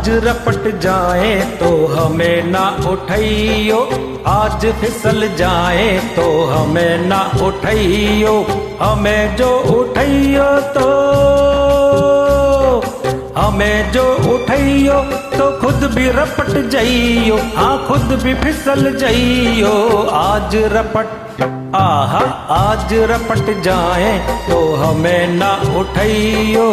आज रपट जाए तो हमें ना उठाइयो, आज फिसल जाए तो हमें ना उठाइयो, हमें जो उठाइयो तो हमें जो उठाइयो तो खुद भी रपट जाइयो, हाँ खुद भी फिसल जाइयो। आज रपट आहा आज रपट जाए तो हमें ना उठाइयो।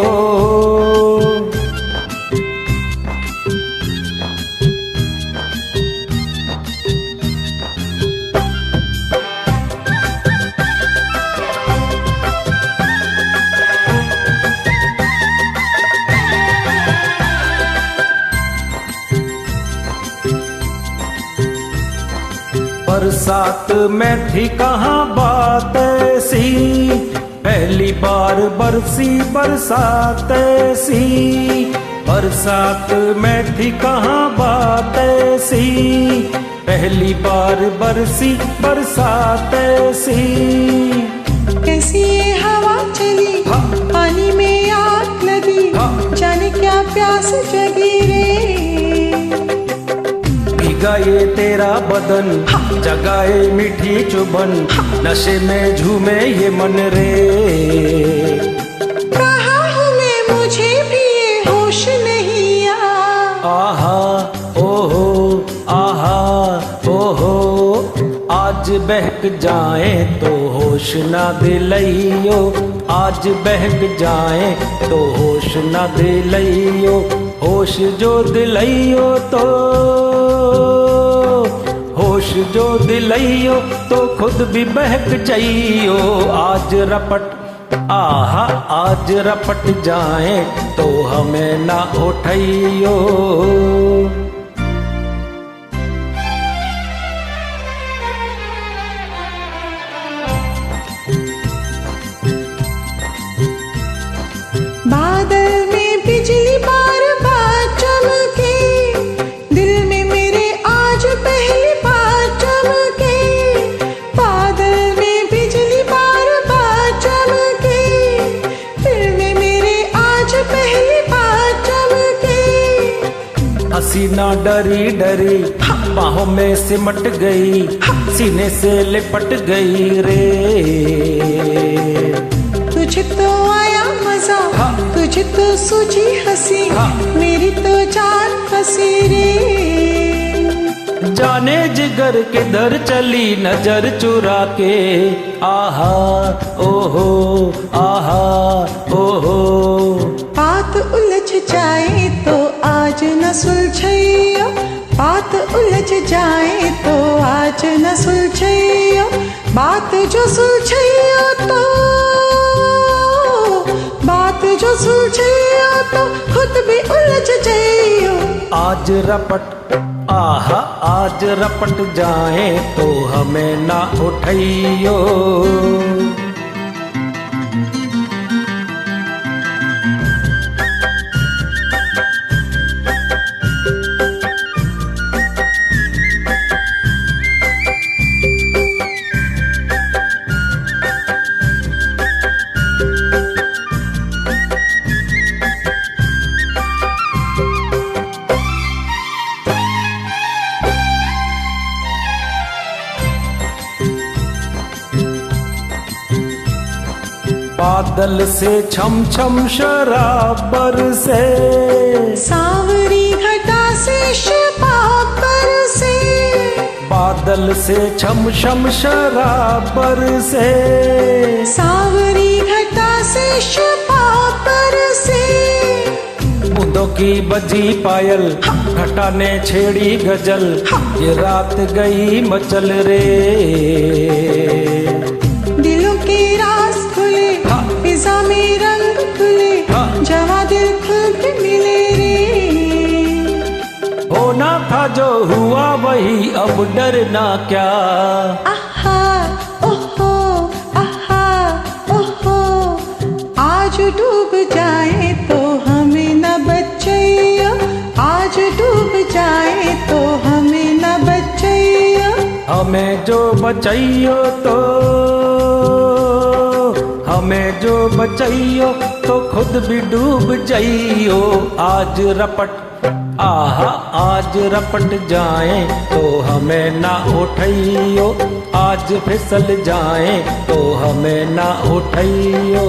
बरसात में थी कहाँ बात ऐसी, पहली बार बरसी बरसात ऐसी। बरसात में थी कहाँ बात ऐसी, पहली बार बरसी बरसात ऐसी। कैसी ये हवा चली, पानी में आग लगी, जाने क्या प्यास जगी रे। भीगाए तेरा बदन, जगाए मीठी चुभन, नशे में झूमे ये मन रे। कहा हूँ मैं मुझे भी ये होश नहीं आहा ओहो आहा ओहो। आज बहक जाए तो होश ना दिलाइयो, आज बहक जाए तो होश ना दिलाइयो, होश जो दिलाइयो तो होश जो दिलाइयो तो खुद भी बहक जाइयो। आज रपट आहा आज रपट जाए तो हमें ना उठाइयो। बादल में बिजली बार बार चमके, दिल में मेरे आज पहली बार चमके। बादल में बिजली बार बार चमके, दिल में मेरे आज पहली बार चमके। हसीना डरी डरी बाहों में सिमट गई, सीने से लिपट गई रे। तुझे तो आया मजा, तुझे तो सूझी हंसी, मेरी तो जान फंसी रे। जाने जिगर किधर चली नजर चुरा के, आहा ओहो आहा ओहो। बात उलझ जाए तो आज न सुलझइयो, बात उलझ जाए तो आज न सुलझइयो, बात जो सुलझइयो तो बात जो सुलझइयो तो खुद भी उलझ जाइयो। आज रपट आहा आज रपट जाए तो हमें ना उठाइयो। बादल से छम छम शराब बरसे, सांवरी घटा से शबाब बरसे। बादल से छम छम शराब बरसे, सांवरी घटा से शबाब बरसे। बूंदों की बजी पायल, घटा ने छेड़ी गजल, ये रात गई मचल रे। दिलों के राज खुले, फिजा में रंग खुले, जवा दिल खुल के मिले रे। होना था जो हुआ वही, अब डरना क्या। आहा ओहो आहा ओहो। आज डूब जाए तो हमें न बचाइयो, आज डूब जाए तो हमें न बचाइयो। हमें जो बचाइयो तो हमें जो बचाइयो तो खुद भी डूब जाइयो। आज रपट आहा आज रपट जाएं तो हमें ना उठाइयो, आज फिसल जाएं तो हमें ना उठाइयो।